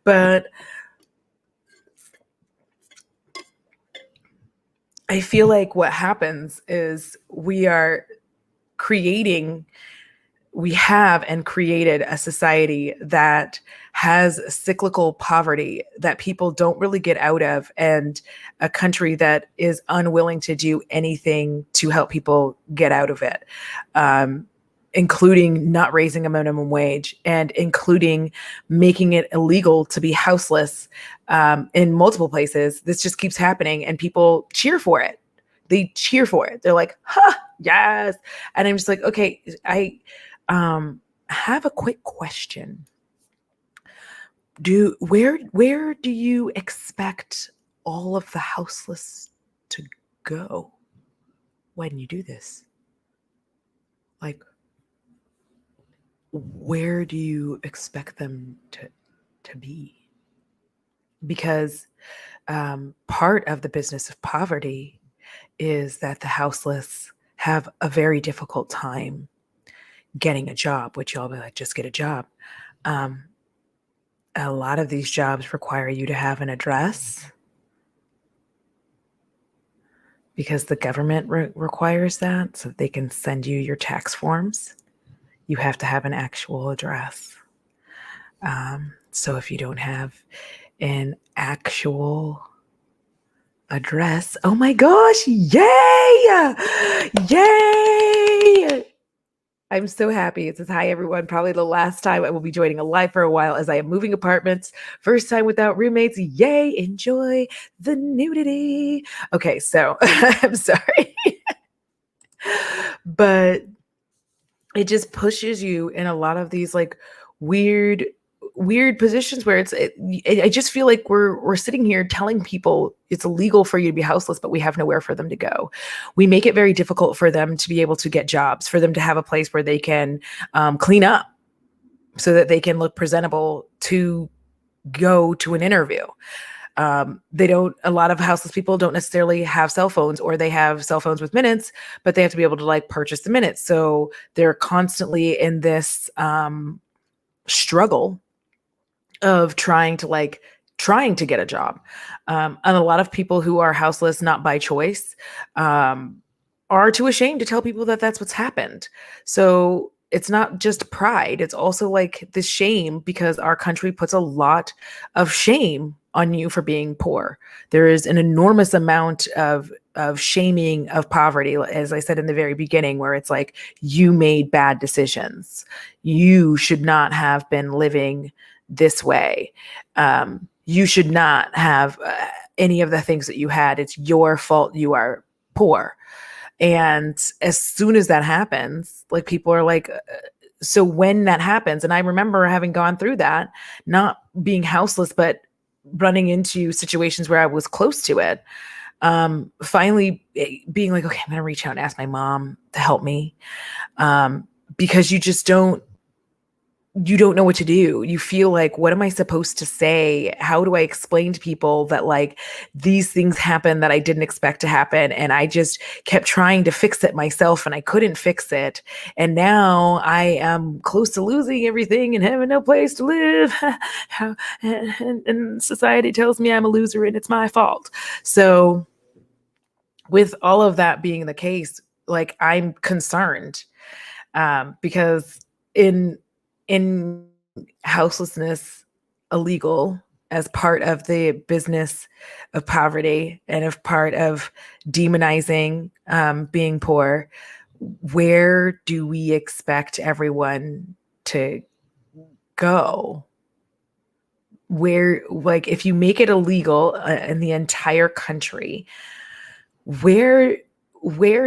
But I feel like what happens is we have and created a society that has cyclical poverty that people don't really get out of, and a country that is unwilling to do anything to help people get out of it, including not raising a minimum wage and including making it illegal to be houseless in multiple places. This just keeps happening and people cheer for it. They cheer for it. They're like, huh, yes. And I'm just like, okay, I have a quick question. Where do you expect all of the houseless to go when you do this? Like, where do you expect them to be? Because part of the business of poverty is that the houseless have a very difficult time getting a job, which y'all be like, just get a job. A lot of these jobs require you to have an address because the government requires that so they can send you your tax forms. You have to have an actual address. So if you don't have an actual address, oh my gosh, yay! Yay! I'm so happy. It says, hi, everyone. Probably the last time I will be joining a live for a while as I am moving apartments. First time without roommates. Yay. Enjoy the nudity. Okay, so I'm sorry. But it just pushes you in a lot of these like weird positions where I just feel like we're sitting here telling people it's illegal for you to be houseless, but we have nowhere for them to go. We make it very difficult for them to be able to get jobs, for them to have a place where they can clean up so that they can look presentable to go to an interview. A lot of houseless people don't necessarily have cell phones, or they have cell phones with minutes, but they have to be able to like purchase the minutes. So they're constantly in this struggle of trying to like trying to get a job. And a lot of people who are houseless, not by choice, are too ashamed to tell people that that's what's happened. So it's not just pride, it's also like this shame, because our country puts a lot of shame on you for being poor. There is an enormous amount of shaming of poverty, as I said in the very beginning, where it's like, you made bad decisions. You should not have been living this way. You should not have any of the things that you had. It's your fault you are poor. And as soon as that happens, like, people are like, so when that happens, and I remember having gone through that, not being houseless, but running into situations where I was close to it. Finally being like, okay, I'm going to reach out and ask my mom to help me. Because you don't know what to do. You feel like, what am I supposed to say? How do I explain to people that, like, these things happen that I didn't expect to happen? And I just kept trying to fix it myself and I couldn't fix it. And now I am close to losing everything and having no place to live. And society tells me I'm a loser and it's my fault. So with all of that being the case, like, I'm concerned, because in houselessness illegal, as part of the business of poverty and of part of demonizing being poor, where do we expect everyone to go? Where, like, if you make it illegal in the entire country, where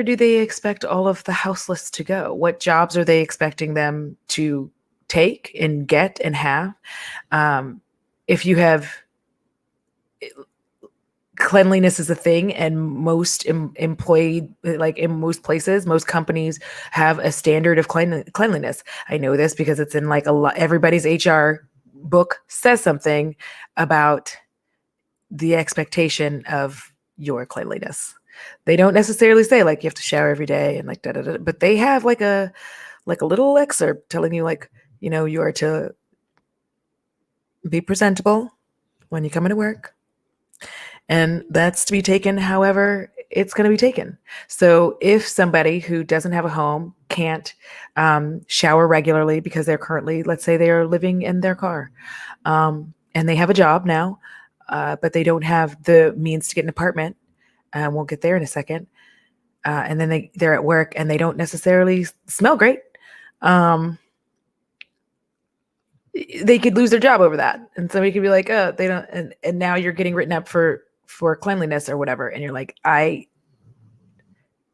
do they expect all of the houseless to go? What jobs are they expecting them to take and get and have? If you have, cleanliness is a thing, and most employed, like, in most places, most companies have a standard of cleanliness. I know this because it's in, like, a lot, everybody's HR book says something about the expectation of your cleanliness. They don't necessarily say, like, you have to shower every day and, like, da da da, but they have like a little excerpt telling you, like, you are to be presentable when you come into work, and that's to be taken however it's going to be taken. So if somebody who doesn't have a home can't shower regularly because they're currently, let's say they are living in their car, and they have a job now, but they don't have the means to get an apartment, we'll get there in a second, and then they're at work and they don't necessarily smell great, they could lose their job over that. And somebody could be like, oh, they don't, and now you're getting written up for cleanliness or whatever. And you're like,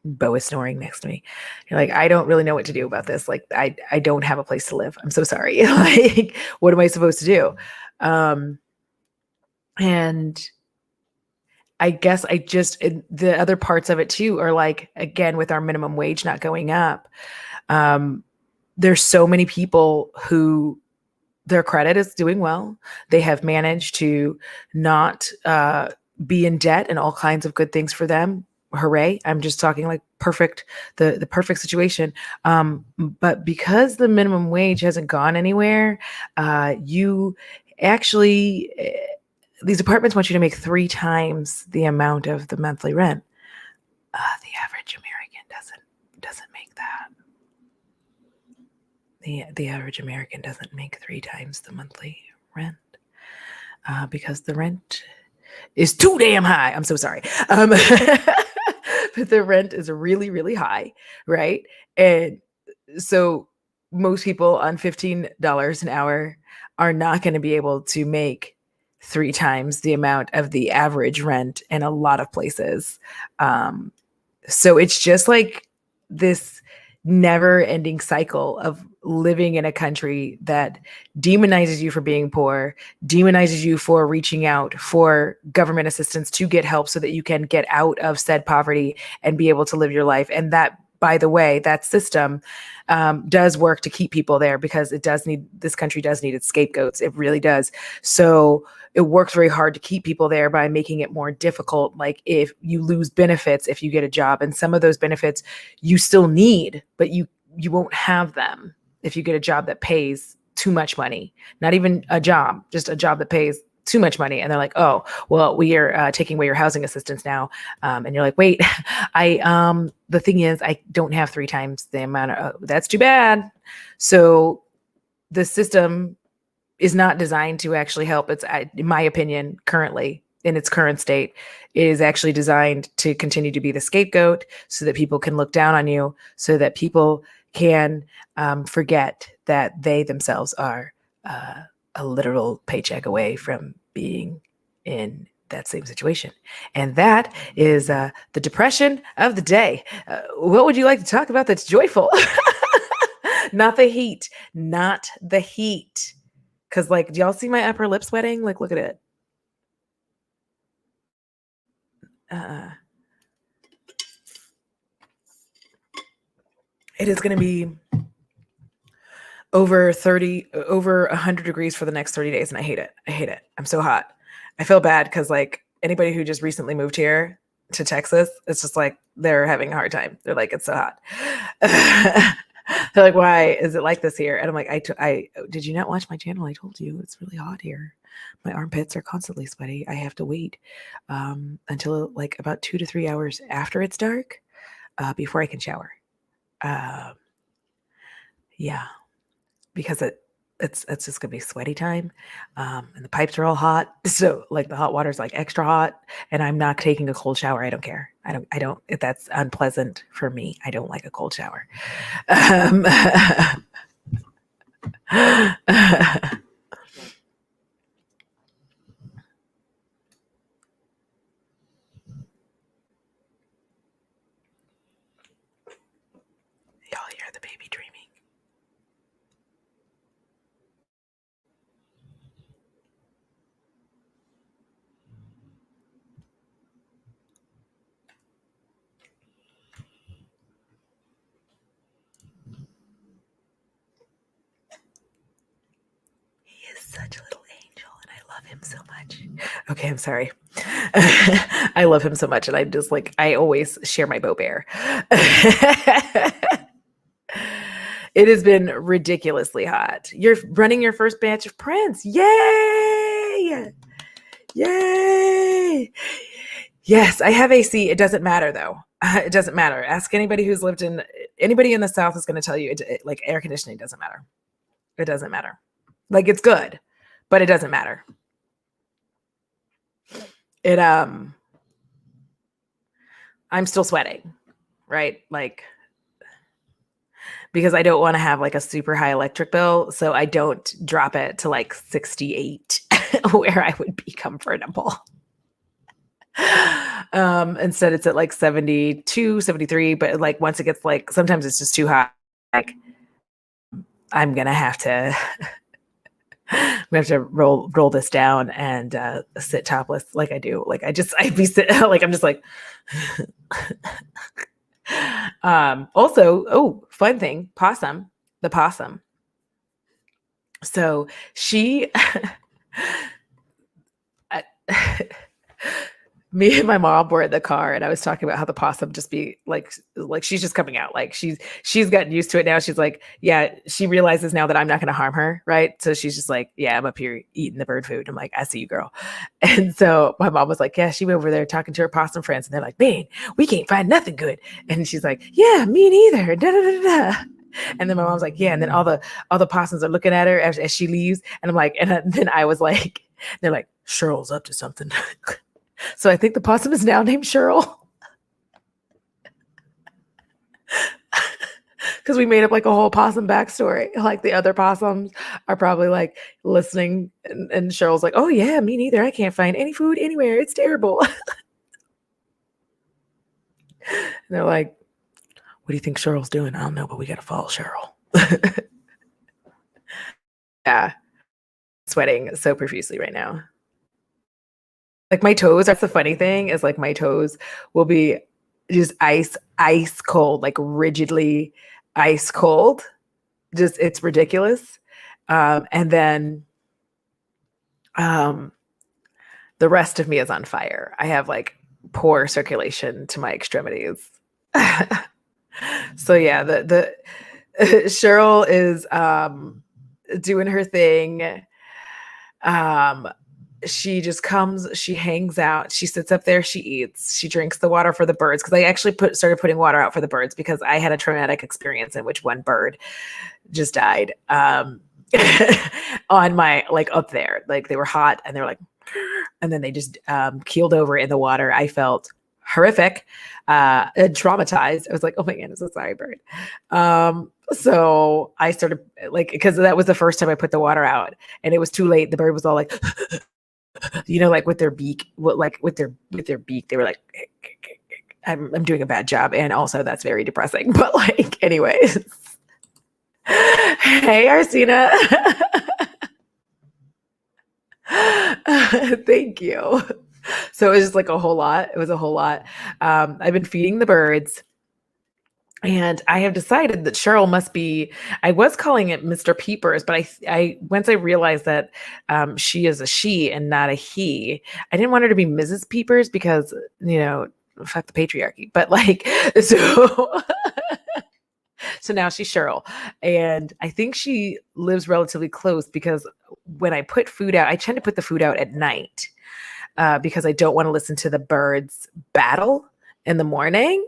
Bo is snoring next to me. You're like, I don't really know what to do about this. Like, I don't have a place to live. I'm so sorry. Like, what am I supposed to do? And I guess the other parts of it too are, like, again, with our minimum wage not going up, there's so many people who their credit is doing well. They have managed to not be in debt, and all kinds of good things for them. Hooray. I'm just talking like perfect, the perfect situation. But because the minimum wage hasn't gone anywhere, you actually, these apartments want you to make 3 times the amount of the monthly rent. The average American doesn't make that. The average American doesn't make 3 times the monthly rent, because the rent is too damn high. I'm so sorry. But the rent is really, really high, right? And so most people on $15 an hour are not going to be able to make 3 times the amount of the average rent in a lot of places. So it's just like this never-ending cycle of living in a country that demonizes you for being poor, demonizes you for reaching out for government assistance to get help so that you can get out of said poverty and be able to live your life. And that, by the way, that system does work to keep people there, because this country does need its scapegoats. It really does. So it works very hard to keep people there by making it more difficult. Like, if you lose benefits, if you get a job, and some of those benefits you still need, but you won't have them if you get a job that pays too much money. Not even a job, just a job that pays too much money. And they're like, oh, well, we are taking away your housing assistance now. And you're like, wait, the thing is, I don't have 3 times the amount of, that's too bad. So the system is not designed to actually help. It's, in my opinion, currently in its current state, it is actually designed to continue to be the scapegoat so that people can look down on you, so that people can forget that they themselves are a literal paycheck away from being in that same situation. And that is the depression of the day. What would you like to talk about that's joyful? Not the heat, not the heat. Because, like, do y'all see my upper lip sweating? Like, look at it. It is going to be over 100 degrees for the next 30 days. And I hate it. I hate it. I'm so hot. I feel bad because, like, anybody who just recently moved here to Texas, it's just like they're having a hard time. They're like, it's so hot. They're like, why is it like this here? And I'm like, I did you not watch my channel? I told you it's really hot here. My armpits are constantly sweaty. I have to wait until like about 2 to 3 hours after it's dark before I can shower. Yeah, because it's just gonna be sweaty time, and the pipes are all hot. So like the hot water's like extra hot, and I'm not taking a cold shower. I don't care. I don't. If that's unpleasant for me, I don't like a cold shower. Y'all hear the baby dreaming? He is such a little angel, and I love him so much. Okay, I'm sorry. I love him so much, and I just like I always share my Bo Bear. It has been ridiculously hot. You're running your first batch of prints. Yay! Yay! Yes, I have AC. It doesn't matter though. It doesn't matter. Ask anybody who's lived in anybody in the South is going to tell you like air conditioning doesn't matter. It doesn't matter. Like it's good, but it doesn't matter. It I'm still sweating, right? Like because I don't want to have like a super high electric bill, so I don't drop it to like 68 where I would be comfortable. Instead it's at like 72, 73, but like once it gets like sometimes it's just too hot. Like I'm gonna have to we have to roll this down and sit topless like I do. Like I'd be sitting like I'm just like also, oh, fun thing, the possum. So she me and my mom were in the car and I was talking about how the possum just be like she's just coming out. Like she's gotten used to it now. She's like, yeah, she realizes now that I'm not going to harm her. Right. So she's just like, yeah, I'm up here eating the bird food. I'm like, I see you, girl. And so my mom was like, yeah, she went over there talking to her possum friends and they're like, man, we can't find nothing good. And she's like, yeah, me neither. Da, da, da, da. And then my mom's like, yeah. And then all the possums are looking at her as she leaves. And I'm like, and then I was like, they're like, Cheryl's up to something. So I think the possum is now named Cheryl. Because we made up like a whole possum backstory. Like the other possums are probably like listening, and Cheryl's like, oh yeah, me neither. I can't find any food anywhere. It's terrible. And they're like, what do you think Cheryl's doing? I don't know, but we got to follow Cheryl. Yeah. Sweating so profusely right now. Like my toes, that's the funny thing is like my toes will be just ice cold, like rigidly ice cold. Just it's ridiculous. And then the rest of me is on fire. I have like poor circulation to my extremities. So yeah, the Cheryl is doing her thing. she just comes, she hangs out, she sits up there, she eats, she drinks the water for the birds. Cause I actually started putting water out for the birds because I had a traumatic experience in which one bird just died. On my, like up there, like they were hot and they were like, and then they just keeled over in the water. I felt horrific, and traumatized. I was like, oh my goodness, I'm so sorry, bird. So I started like, because that was the first time I put the water out and it was too late. The bird was all like, like with their beak, with their beak, they were like, I'm doing a bad job. And also that's very depressing. But like, anyways. Hey, Arsina. Thank you. So it was just like a whole lot. It was a whole lot. I've been feeding the birds. And I have decided that Cheryl must be. I was calling it Mr. Peepers, but I once I realized that she is a she and not a he. I didn't want her to be Mrs. Peepers because fuck the patriarchy. But like, so so now she's Cheryl, and I think she lives relatively close because when I put food out, I tend to put the food out at night because I don't want to listen to the birds battle in the morning.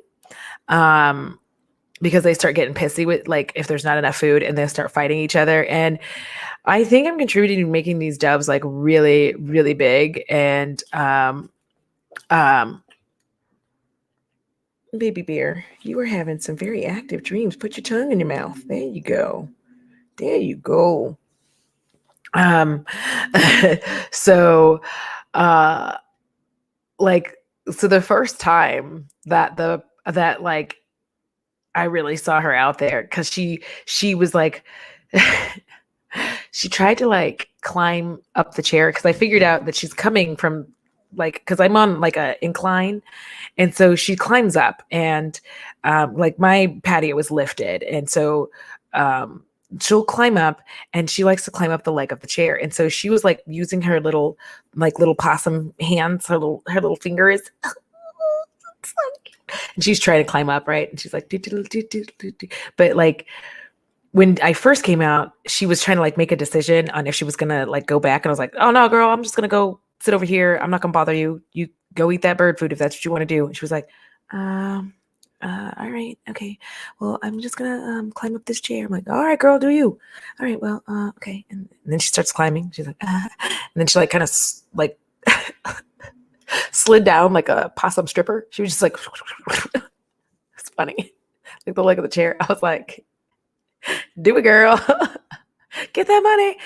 Because they start getting pissy with like if there's not enough food and they start fighting each other. And I think I'm contributing to making these doves like really, really big. And baby bear, you were having some very active dreams. Put your tongue in your mouth. There you go. There you go. So like so the first time that like I really saw her out there because she was like she tried to like climb up the chair because I figured out that she's coming from like because I'm on like a incline, and so she climbs up and like my patio was lifted, and so she'll climb up and she likes to climb up the leg of the chair, and so she was like using her little possum hands, her little fingers. And she's trying to climb up, right? And she's like, do, do, do, do, do, do. But like when I first came out, she was trying to like make a decision on if she was gonna like go back. And I was like, oh no, girl, I'm just gonna go sit over here. I'm not gonna bother you. You go eat that bird food if that's what you want to do. And she was like, all right, okay. Well, I'm just gonna climb up this chair. I'm like, all right, girl, do you? All right, well, okay. And then she starts climbing. She's like, and then she like kind of like slid down like a possum stripper. She was just like, it's funny. Like the leg of the chair. I was like, do it, girl. Get that money.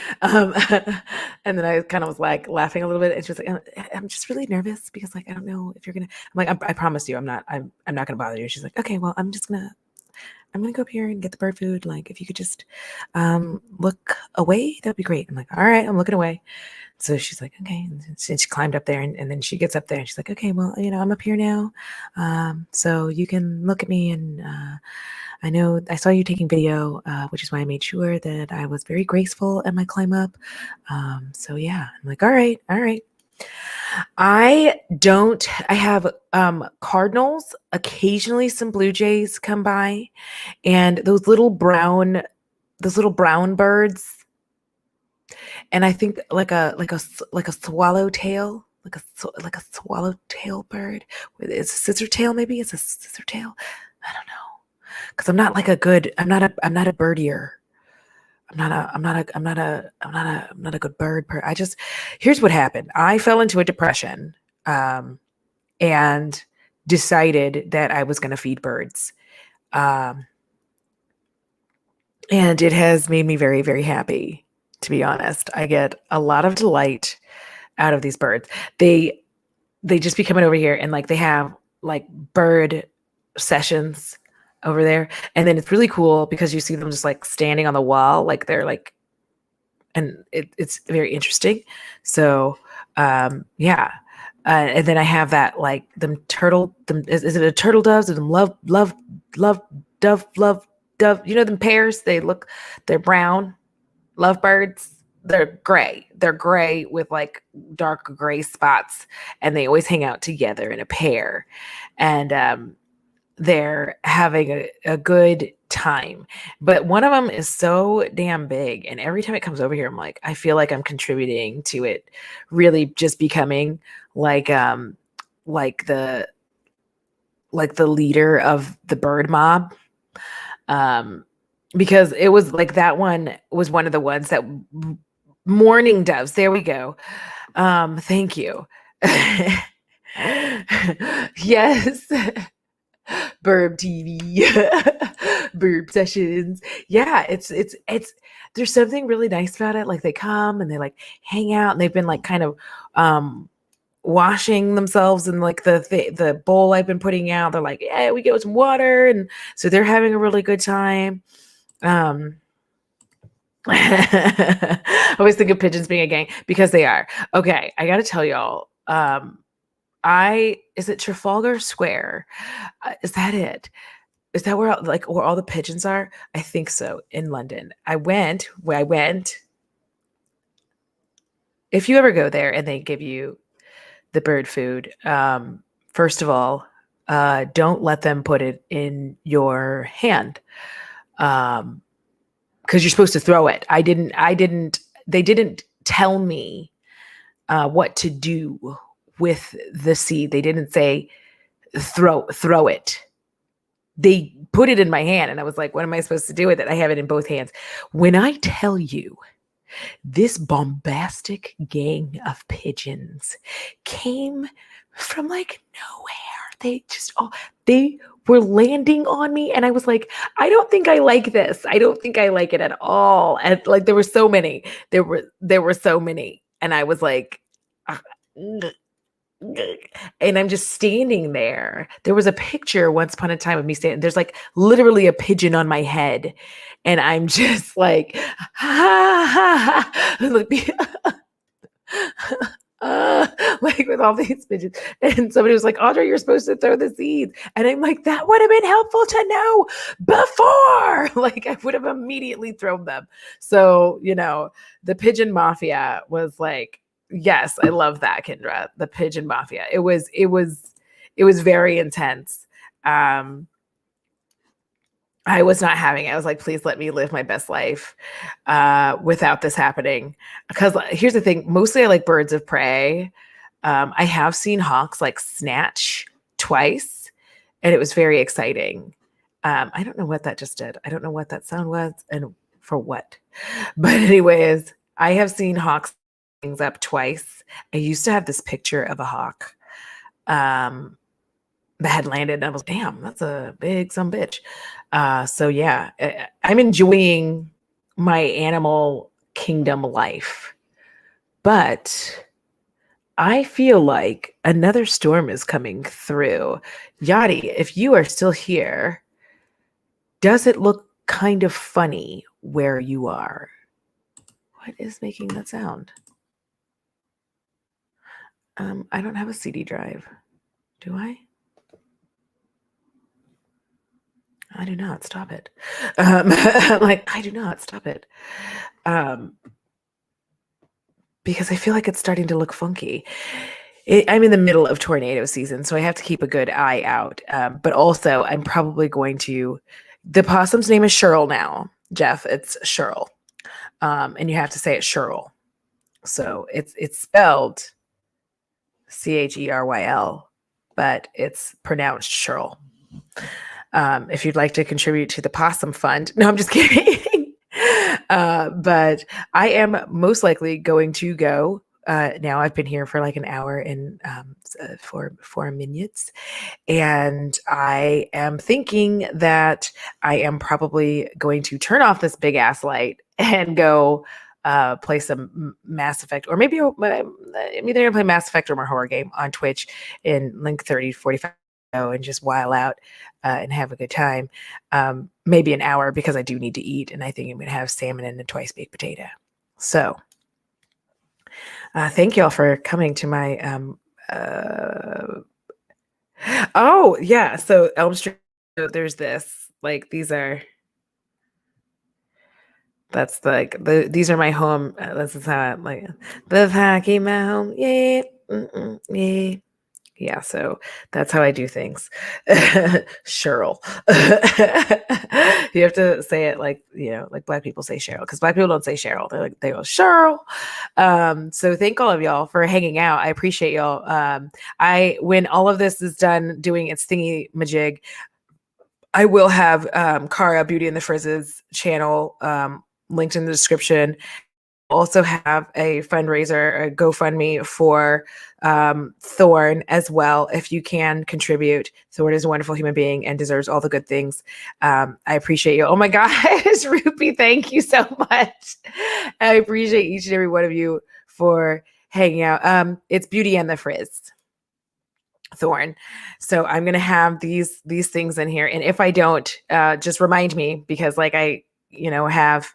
And then I kind of was like laughing a little bit. And she was like, I'm just really nervous because like, I don't know if you're going to, I'm like, I promise you, I'm not going to bother you. She's like, okay, well, I'm going to go up here and get the bird food. Like, if you could just look away, that'd be great. I'm like, all right, I'm looking away. So she's like, okay. And she climbed up there and then she gets up there and she's like, okay, well, I'm up here now. So you can look at me and I know I saw you taking video, which is why I made sure that I was very graceful at my climb up. So yeah, I'm like, all right. I have cardinals, occasionally some blue jays come by, and those little brown birds. And I think like a swallowtail, like a swallowtail bird. It's a scissor tail, maybe it's a scissor tail. I don't know, because I'm not a birdier. I'm not a good bird. Here's what happened. I fell into a depression, and decided that I was going to feed birds. And it has made me very, very happy. To be honest, I get a lot of delight out of these birds. They just be coming over here and like they have like bird sessions over there. And then it's really cool because you see them just like standing on the wall, like they're like, and it's very interesting. So yeah. And then I have that like is it a turtle doves or them love dove, them pairs, they're brown. Lovebirds, they're gray with like dark gray spots, and they always hang out together in a pair. And there having a good time. But one of them is so damn big. And every time it comes over here, I'm like, I feel like I'm contributing to it really just becoming like like the like the leader of the bird mob. Um because it was like that one was one of the ones that mourning doves. There we go. Thank you. Yes. Burb TV, burb sessions. Yeah, it's there's something really nice about it. Like they come and they like hang out and they've been like kind of washing themselves in like the bowl I've been putting out. They're like, yeah, we get some water, and so they're having a really good time. I always think of pigeons being a gang because they are. Okay, I got to tell y'all. Is it Trafalgar Square? Is that it? Is that where where all the pigeons are? I think so. In London, I went. If you ever go there and they give you the bird food, first of all, don't let them put it in your hand, because you're supposed to throw it. I didn't. They didn't tell me what to do with the seed. They didn't say throw it. They put it in my hand and I was like, what am I supposed to do with it? I have it in both hands. When I tell you this bombastic gang of pigeons came from like nowhere, they were landing on me and I was like, I don't think I like this. I don't think I like it at all. And like there were so many. There were so many. And I was like, "Ugh, and I'm just standing there. There was a picture once upon a time of me standing. There's like literally a pigeon on my head, and I'm just like, ha ha ha, like with all these pigeons. And somebody was like, Audra, you're supposed to throw the seeds. And I'm like, that would have been helpful to know before. Like I would have immediately thrown them. So, the pigeon mafia was like, yes, I love that, Kendra. The pigeon mafia. It was very intense. I was not having it. I was like, please let me live my best life without this happening. Because here's the thing, mostly I like birds of prey. I have seen hawks like snatch twice, and it was very exciting. I don't know what that just did. I don't know what that sound was and for what. But anyways, I have seen hawks things up twice. I used to have this picture of a hawk that had landed, and I was, damn, that's a big some bitch. So yeah, I'm enjoying my animal kingdom life, but I feel like another storm is coming through. Yadi, if you are still here, does it look kind of funny where you are? What is making that sound? I don't have a CD drive. Do I? I do not. Stop it. Like, I do not. Stop it. Because I feel like it's starting to look funky. I'm in the middle of tornado season, so I have to keep a good eye out. But also, I'm probably going to. The possum's name is Cheryl now, Jeff. It's Cheryl, and you have to say it Cheryl. So it's spelled Cheryl, but it's pronounced Cheryl. If you'd like to contribute to the possum fund, no, I'm just kidding. But I am most likely going to go. Now I've been here for like an hour and 4 minutes, and I am thinking that I am probably going to turn off this big ass light and go play some Mass Effect, or maybe I'm either gonna play Mass Effect or my horror game on Twitch in like 30-45 and just while out and have a good time. Maybe an hour because I do need to eat, and I think I'm gonna have salmon and a twice baked potato. So thank y'all for coming to my oh yeah, so Elm Street, there's this, like, these are that's like these are my home. This is how like that's how I keep my home. Yeah, yeah. Yeah, so that's how I do things. Cheryl. You have to say it like, like Black people say Cheryl, because Black people don't say Cheryl. They go Cheryl. So thank all of y'all for hanging out. I appreciate y'all. When all of this is done doing its thingy majig, I will have Cara Beauty and the Frizzes channel linked in the description. Also have a fundraiser, a GoFundMe for Thorn as well. If you can contribute, Thorn is a wonderful human being and deserves all the good things. I appreciate you. Oh my gosh, Ruby, thank you so much. I appreciate each and every one of you for hanging out. It's Beauty and the Frizz. Thorn. So I'm gonna have these things in here, and if I don't, just remind me, because like I have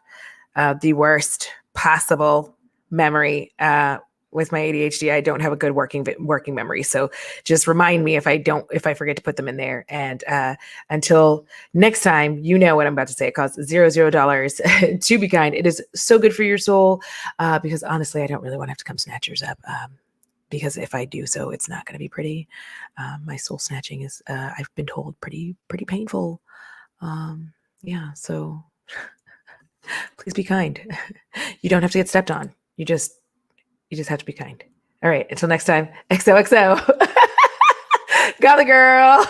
the worst possible memory with my ADHD. I don't have a good working memory, so just remind me if I forget to put them in there. And until next time, you know what I'm about to say. It costs $0 to be kind. It is so good for your soul, because honestly, I don't really want to have to come snatch yours up. Because if I do so, it's not going to be pretty. My soul snatching is, I've been told, pretty painful. Yeah, so please be kind. You don't have to get stepped on. You just have to be kind. All right, until next time, XOXO. Got the girl.